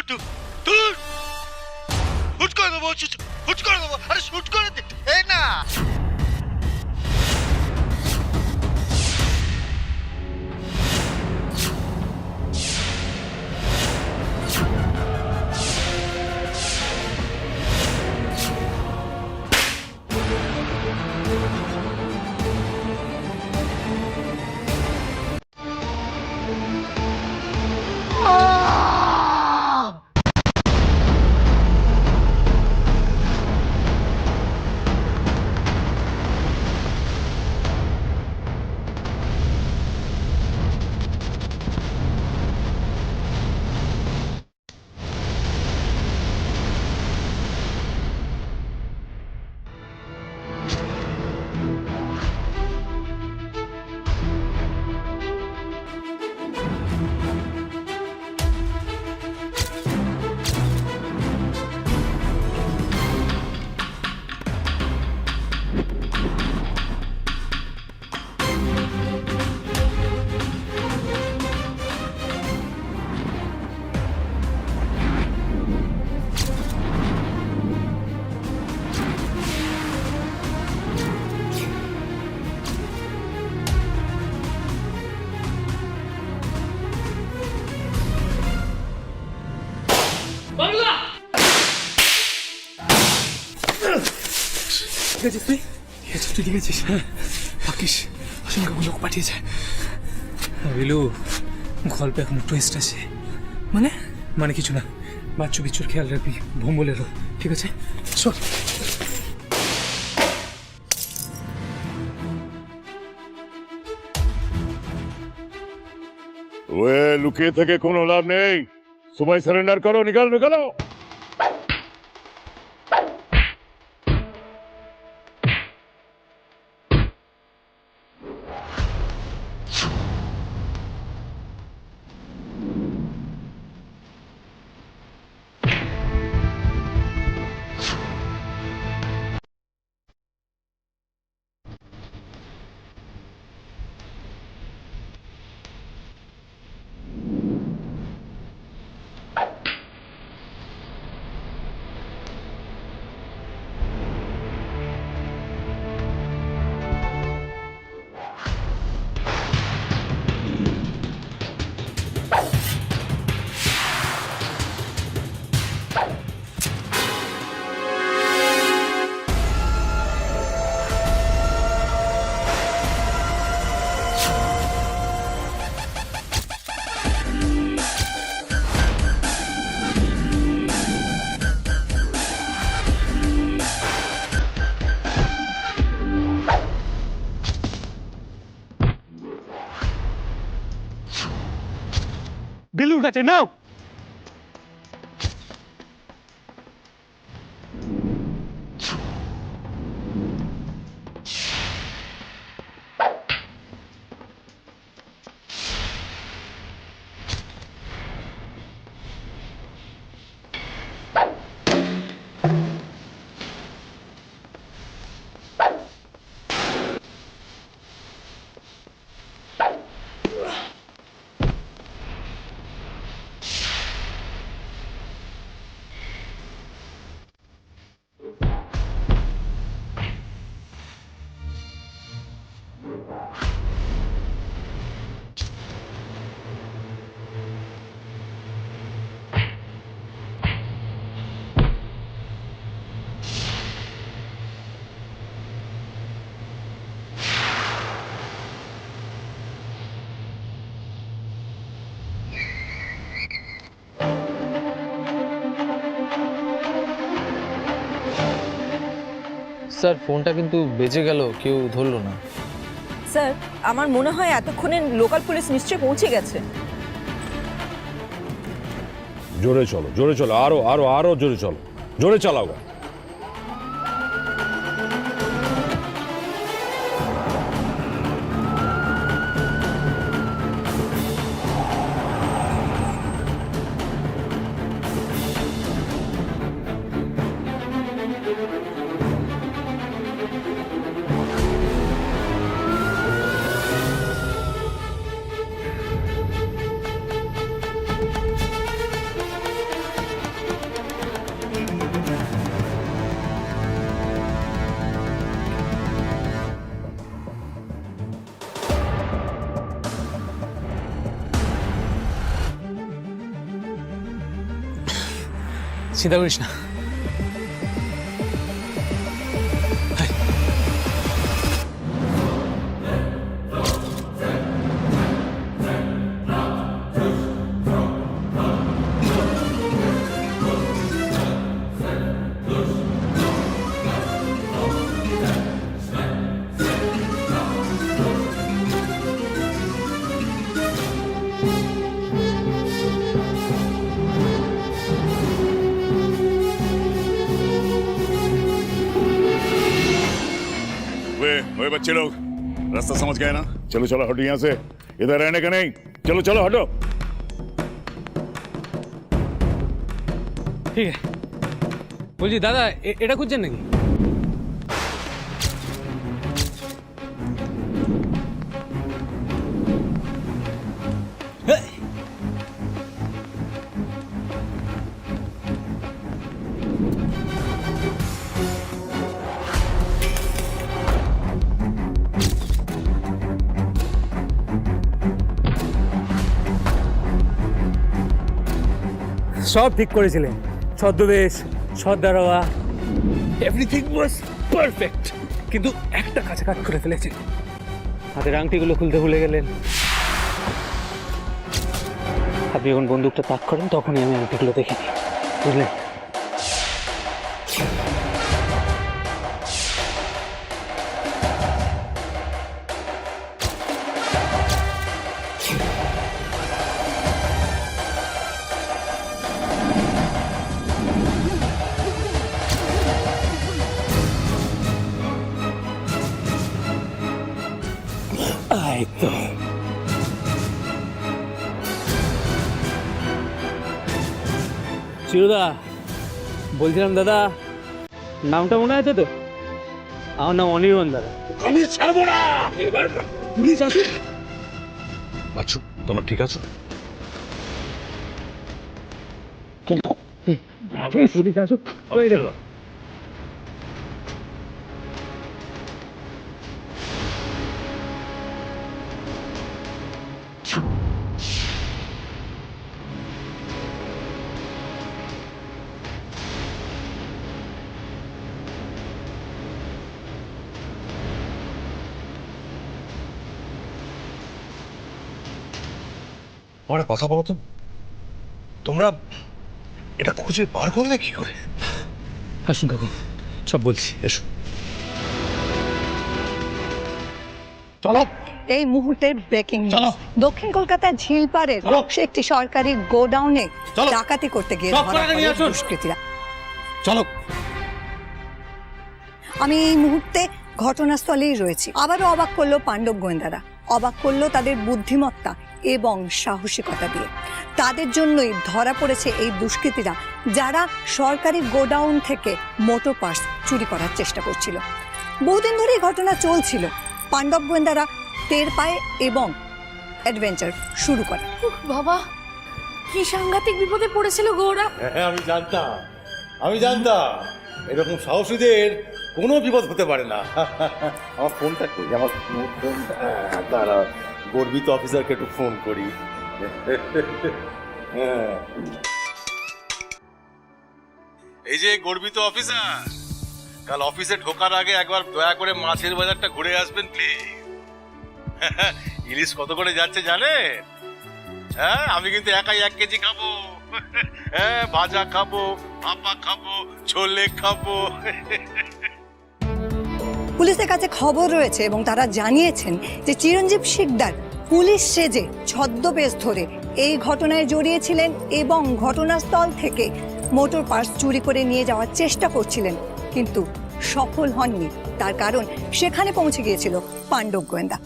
দূর হুট করে দেবো, হুট করে দেবো, আরে হুট করে দে এই না। ঠিক আছিস তুই? তুই ঠিক আছিস? হ্যাঁ ভাগ্যিস অসংখ্য লোক পাঠিয়েছে। বিলু গল্পে এখন টুইস্ট আছে। মানে মানে কিছু না, বাচ্চু বিচ্ছুর খেয়াল রাখবি, ভোম্বলেরও। ঠিক আছে চল। ওয়ে লুকিয়ে থেকে কোনো লাভ নেই, সময় সারেন্ডার করো, নিকাল নিকালো। বিলুর কাছে নাও। স্যার ফোনটা কিন্তু বেজে গেল, কেউ ধরলো না। স্যার আমার মনে হয় এতক্ষণে লোকাল পুলিশ নিশ্চয়ই পৌঁছে গেছে। জোরে চলো, জোরে চলো, আরো আরো আরো জোরে চলো, জোরে চালাও। চিন্তা করিস না। वे बच्चे लोग रास्ता समझ गए ना? चलो चलो हटो यहाँ से, इधर रहने का नहीं। चलो चलो हटो। ঠিক আছে, বলছি দাদা এটা খুঁজছেন নাকি? সব ঠিক করেছিলেন, ছদ্মবেশ, ছদ্মারোয়া, এভরিথিং ওয়াজ পারফেক্ট, কিন্তু একটা কাছে কাজ করে ফেলেছেন। হাতের আংটিগুলো খুলতে ভুলে গেলেন। আপনি যখন বন্দুকটা তাক করেন তখনই আমি আংটিগুলো দেখিনি, বুঝলেন? চিরুদা, বলছিলাম দাদা, নামটা মনে আছে তো? আমার নাম অনির্বাণ দাদা। আমি ছাড়বো না। এবার পুলিশ আসুক। বাচ্চু, তোমার ঠিক আছে? পুলিশ আসুক, ওই দেখো। আমার একটা কথা বলো তো, তোমরা এটা খুঁজে বার করলে কি করে? আসুন কাকু, সব বলছি, এসো। চলো। এই মুহূর্তের ব্রেকিং চলো। দক্ষিণ কলকাতার ঝিলপাড়ের একটি সরকারি গোডাউনে চলো। ডাকাতি করতে গিয়ে সব ধরা করে নিয়ে পড়ে আসুন। দুষ্কৃতীরা। চলো। আমি এই মুহূর্তে ঘটনাস্থলেই রয়েছি। আবারও অবাক করলো পাণ্ডব গোয়েন্দারা, অবাক করলো তাদের বুদ্ধিমত্তা এবং সাহসিকতা দিয়ে। তাদের জন্যই ধরা পড়েছে এই দুষ্কৃতীরা, যারা সরকারি গোডাউন থেকে মোটর পার্টস চুরি করার চেষ্টা করছিল। বহুদিন ধরে এই ঘটনা চলছিল। পাণ্ডব গোয়েন্দারা টের পায় এবং অ্যাডভেঞ্চার শুরু করে। বাবা, কি সাংঘাতিক বিপদে পড়েছিল গৌরা। হ্যাঁ, আমি জানতাম এরকম সাহসীদের কোনো বিপদ হতে পারে না। আমার ফোনটা করি, আমার ফোনটা তারা গর্বিত অফিসারকে একটু ফোন করি। হ্যাঁ, এই যে গর্বিত অফিসার, কাল অফিসে ঢোকার আগে একবার দয়া করে মাছের বাজারটা ঘুরে আসবেন প্লিজ। ইলিশ কত করে যাচ্ছে জানেন? হ্যাঁ, আমি কিন্তু একাই 1 কেজি খাবো। হ্যাঁ, ভাজা খাবো, ভাপা খাবো, ছোলে খাবো। পুলিশের কাছে খবর রয়েছে এবং তারা জানিয়েছেন যে চিরঞ্জীব শিকদার পুলিশ সেজে ছদ্মবেশ ধরে এই ঘটনায় জড়িয়েছিলেন এবং ঘটনাস্থল থেকে মোটর পার্টস চুরি করে নিয়ে যাওয়ার চেষ্টা করছিলেন, কিন্তু সফল হননি। তার কারণ সেখানে পৌঁছে গিয়েছিল পাণ্ডব গোয়েন্দা।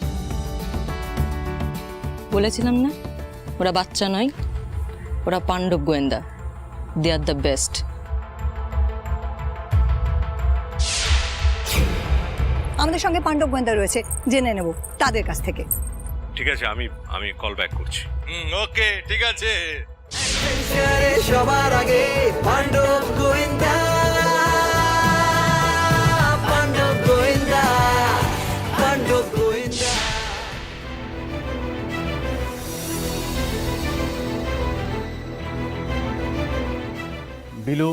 বলেছিলাম না, ওরা বাচ্চা নয়, ওরা পাণ্ডব গোয়েন্দা। দে আর দ্য বেস্ট। আমাদের সঙ্গে পাণ্ডব গোয়েন্দা রয়েছে, জেনে নেব তাদের কাছ থেকে। ঠিক আছে, আমি কল ব্যাক করছি। ওকে, ঠিক আছে। সবার আগে পাণ্ডব গোয়েন্দা, পাণ্ডব গোয়েন্দা, পাণ্ডব গোয়েন্দা। Bilu,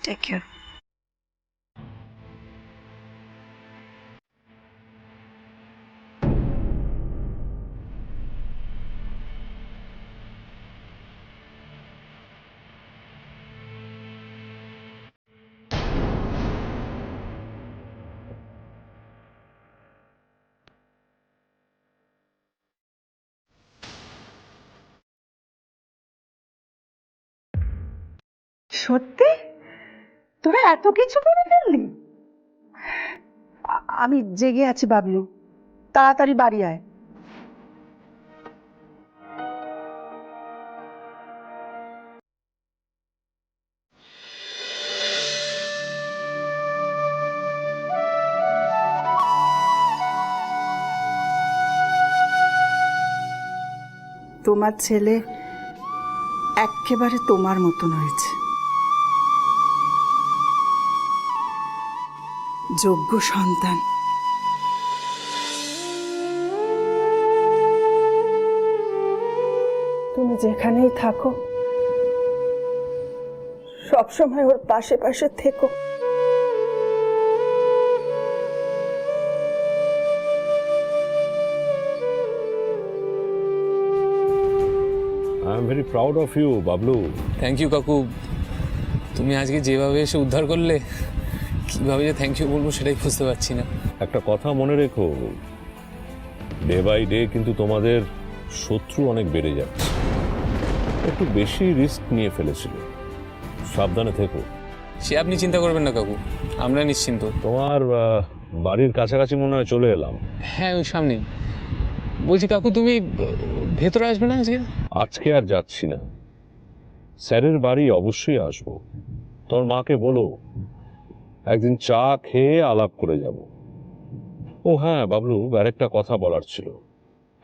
take care. সত্যি তোরা এত কিছু করে ফেললি? আমি জেগে আছি বাবলু, তাড়াতাড়ি বাড়ি আয়। তোমার ছেলে একেবারে তোমার মতন হয়েছে, যোগ্য সন্তান। তুমি যেখানেই থাকো সবসময় ওর পাশে পাশে থেকো। I am very proud of you Bablu. Thank you কাকু, তুমি আজকে যেভাবে এসে উদ্ধার করলে, কীভাবে যে থ্যাংক ইউ বলবো সেটাই বুঝতে পারছি না। একটা কথা মনে রেখো, ডে বাই ডে কিন্তু তোমাদের শত্রু অনেক বেড়ে যাচ্ছে। একটু বেশি রিস্ক নিয়ে ফেলেছিল, সাবধানে থেকো। সে আপনি চিন্তা করবেন না কাকু, আমরা নিশ্চিন্ত। তোমার বাড়ির কাছাকাছি মনে হয় চলে এলাম। হ্যাঁ, ওই সামনেই। বলছি কাকু, তুমি ভেতরে আসবে না আজকে? আজকে আর যাচ্ছি না, স্যারের বাড়ি অবশ্যই আসবো। তোমার মাকে বলো একদিন চা খেয়ে আলাপ করে যাব। ও হ্যাঁ বাবলু, আরেকটা কথা বলার ছিল।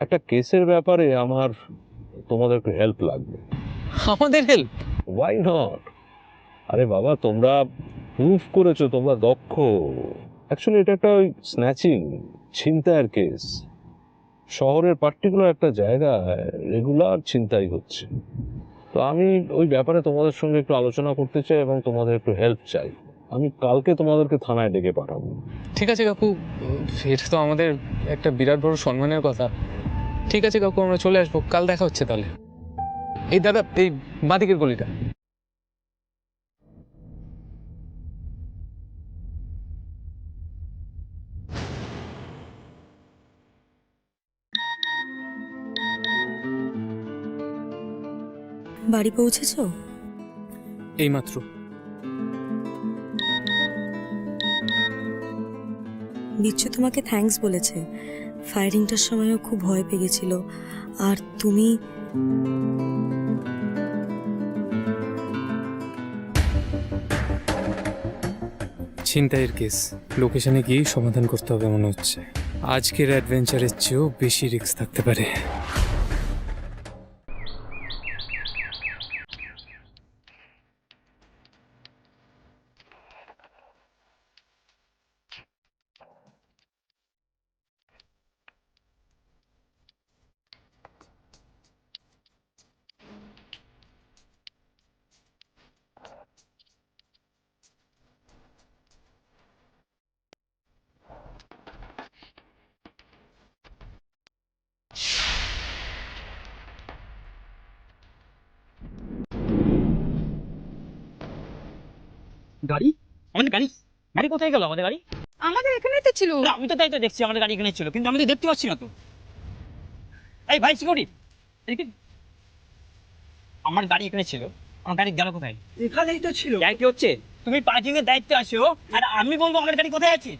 একটা কেসের ব্যাপারে আমার তোমাদের একটু হেল্প লাগবে। আমাদের হেল্প? Why not? আরে বাবা, তোমরা প্রুভ করেছো তোমরা দক্ষ। অ্যাকচুয়ালি এটা একটা ওই স্ন্যাচিং, ছিনতাইয়ের কেস। শহরের পার্টিকুলার একটা জায়গায় রেগুলার ছিনতাই হচ্ছে। তো আমি ওই ব্যাপারে তোমাদের সঙ্গে একটু আলোচনা করতে চাই এবং তোমাদের একটু হেল্প চাই। আমি কালকে তোমাদেরকে থানায় ডেকে পাঠাবো। ঠিক আছে কাকু, এটা তো আমাদের একটা বিরাট বড় সম্মানের কথা। ঠিক আছে কাকু, আমরা চলে আসবো, কাল দেখা হচ্ছে তাহলে। এই দাদা, এই বাঁদিকের গলিটা। বাড়ি পৌঁছেছো? এইমাত্র। বিচ্ছু তোমাকে থ্যাঙ্কস বলেছে। ফায়ারিংটার সময়ও খুব ভয় পেয়ে গেছিল। আর তুমি ছিনতাইয়ের কেস, লোকেশনে গিয়েই সমাধান করতে হবে মনে হচ্ছে। আজকের অ্যাডভেঞ্চারের চেয়েও বেশি রিস্ক থাকতে পারে। গাড়ি? আমাদের গাড়ি? গাড়ি কোথায় গেল আমাদের গাড়ি? আমাদের এখানেই তো ছিল। আমি তো তাই তো দেখছি আমাদের গাড়ি এখানে ছিল, কিন্তু আমি তো দেখতে পাচ্ছি না তো। এই ভাই সিকিউরিটি, এদিকে। আমার গাড়ি এখানে ছিল, আমার গাড়ি গেল কোথায়? এখানেই তো ছিল। কি হচ্ছে? তুমি পার্কিং এর দায়িত্বে আসো আর আমি বলবো আমার গাড়ি কোথায় আছে?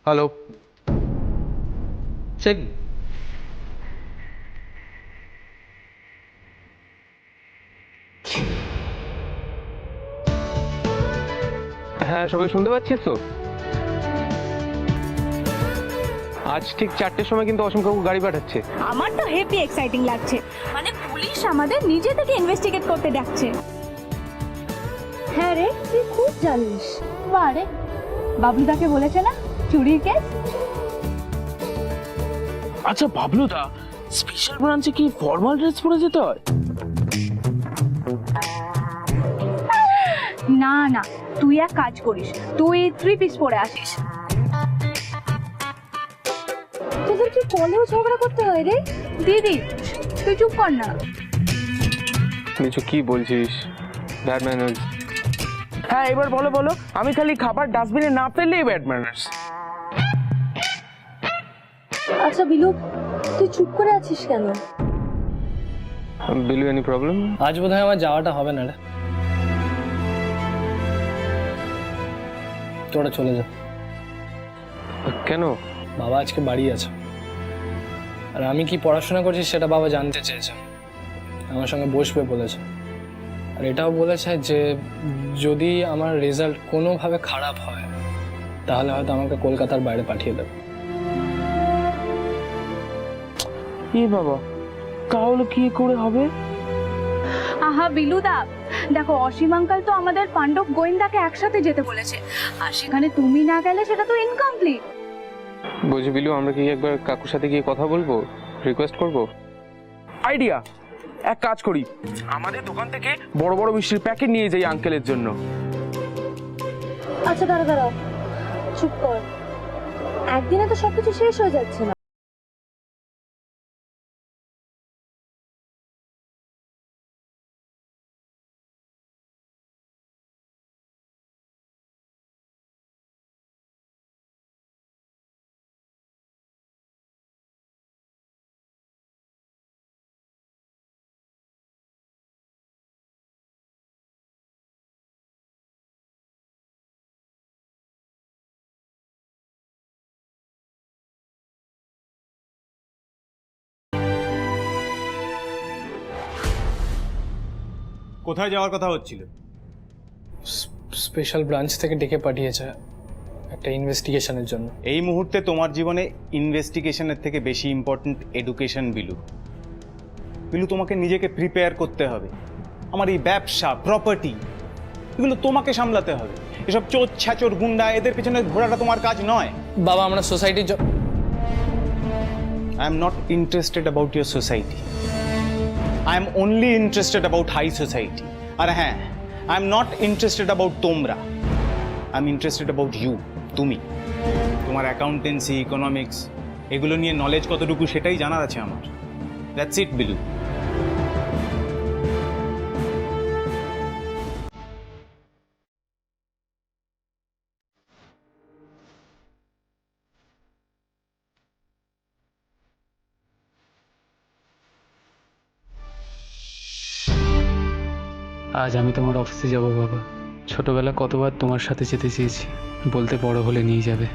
হ্যালো, সে কি? হ্যাঁ, সবাই শুনতে পাচ্ছিস তো? আজ ঠিক 4টের সময় কিন্তু অসীম কাকু গাড়ি পাঠাচ্ছে। আমার তো হেভি এক্সাইটিং লাগছে, মানে পুলিশ আমাদের নিজে থেকে ইনভেস্টিগেট করতে ডাকছে। হ্যাঁ রে, তুই খুব জানিস। বারে বাবলুদাকে বলেছে না চুরির কেস। আচ্ছা বাবলুদা, স্পেশাল ব্রাঞ্চে কি ফর্মাল ড্রেস পরে যেতে হয়? না না, তুই এক কাজ করিস, তুই 3 পিস পরে আসিস। তোদের কি কলেও ঝগড়া করতে হয় রে? দিদি তুই চুপ কর না। কিছু কি বলছিস? Bad manners. হ্যাঁ এবার বলো বলো, আমি খালি খাবার ডাস্টবিনে না ফেললেই ব্যাড ম্যানার্স। আচ্ছা বিলু, তুই চুপ করে আছিস কেন? Bilu, any problem? আজ বোধহয় আমার যাওয়াটা হবে না রে, তোরা চলে যা। কেন? বাবা আজকে বাড়ি আছে, আর আমি কি পড়াশোনা করছি সেটা বাবা জানতে চেয়েছে, আমার সঙ্গে বসবে বলেছে। আর এটাও বলেছে যে যদি আমার রেজাল্ট কোনোভাবে খারাপ হয় তাহলে হয়তো আমাকে কলকাতার বাইরে পাঠিয়ে দেবে। কি বাবা, তাহলে কি করে হবে? আহা বিলুদা, দেখো অসীম আঙ্কাল তো আমাদের পাণ্ডব গোয়েন্দাকে একসাথে যেতে বলেছে, আর সেখানে তুমি না গেলে সেটা তো ইনকমপ্লিট। বলছি বিলু, আমরা কি একবার কাকুর সাথে গিয়ে কথা বলবো, রিকোয়েস্ট করবো? আইডিয়া, এক কাজ করি, আমাদের দোকান থেকে বড় বড় মিষ্টির প্যাকেট নিয়ে যাই আঙ্কেলের জন্য। আচ্ছা দাঁড়া দাঁড়াও, চুপ কর, একদিনে তো সবকিছু শেষ হয়ে যাচ্ছে না। কোথায় যাওয়ার কথা হচ্ছিল? স্পেশাল ব্রাঞ্চ থেকে ডেকে পাঠিয়েছে একটা ইনভেস্টিগেশনের জন্য। এই মুহূর্তে তোমার জীবনে ইনভেস্টিগেশনের থেকে বেশি ইম্পর্ট্যান্ট এডুকেশন বিলু। বিলু, তোমাকে নিজেকে প্রিপেয়ার করতে হবে। আমার এই ব্যবসা, প্রপার্টি, এগুলো তোমাকে সামলাতে হবে। এসব চোর ছ্যাচোর গুন্ডা, এদের পেছনে ঘোরাটা তোমার কাজ নয়। বাবা আমরা সোসাইটির I am not interested about your society. I am only interested about high society. আর হ্যাঁ, I am not interested about তোমরা। I am interested about you, তুমি। তোমার অ্যাকাউন্টেন্সি, ইকোনমিক্স, এগুলো নিয়ে নলেজ কতটুকু সেটাই জানার আছে আমার। That's it Bilu. আজ আমি তোমার অফিসে যাব বাবা। ছোটবেলা কতবার তোমার সাথে যেতে চেয়েছি, বলতে বড় হলে নিয়ে যাবে।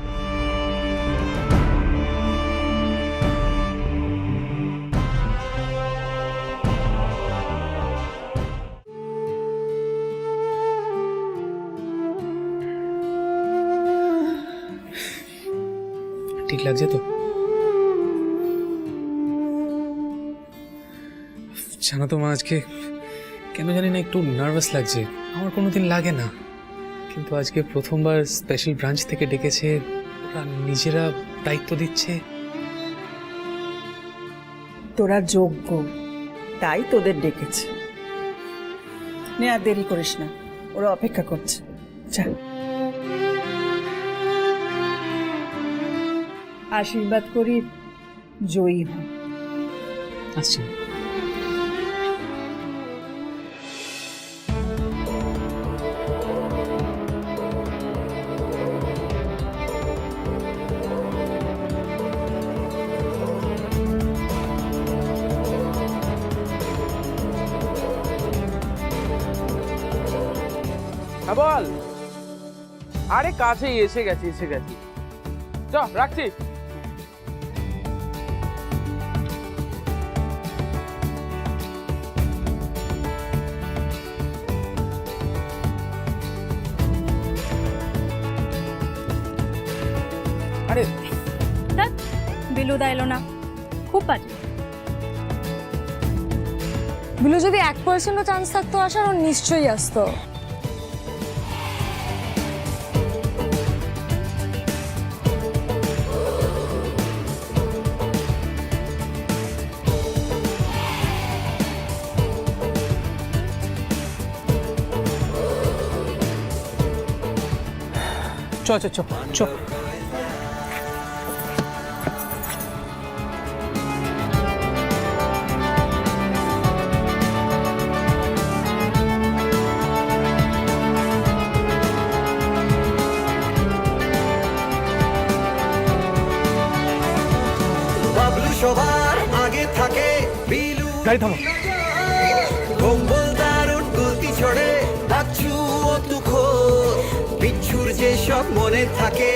ঠিক লাগছে তো? জানো তো মা, আজকে কেন জানি না একটু নার্ভাস লাগছে। আমার কোনোদিন লাগে না, কিন্তু আজকে প্রথমবার স্পেশাল ব্রাঞ্চ থেকে ডেকেছে, ওরা নিজেরা দায়িত্ব দিচ্ছে। তোরা যোগ্য, তাই তোদের ডেকেছে। নে আর দেরি করিস না, ওরা অপেক্ষা করছে। যা, আশীর্বাদ করি জয়ী হ। আসছি। বল। আরে কাছেই এসে গেছি চ, রাখছি। ফেলুদা এলো না, খুব বাজে। বিলু যদি 1% চান্স থাকতো আসার, ও নিশ্চয়ই আসতো। চ চ চ চ। বাবলু সবার আগে থাকে, বিলু গাড়ি থামো। কম্বল দারুণ গতি ছড়ে, বাচ্চু ও তুখো বিচ্ছুর যে সব মনে থাকে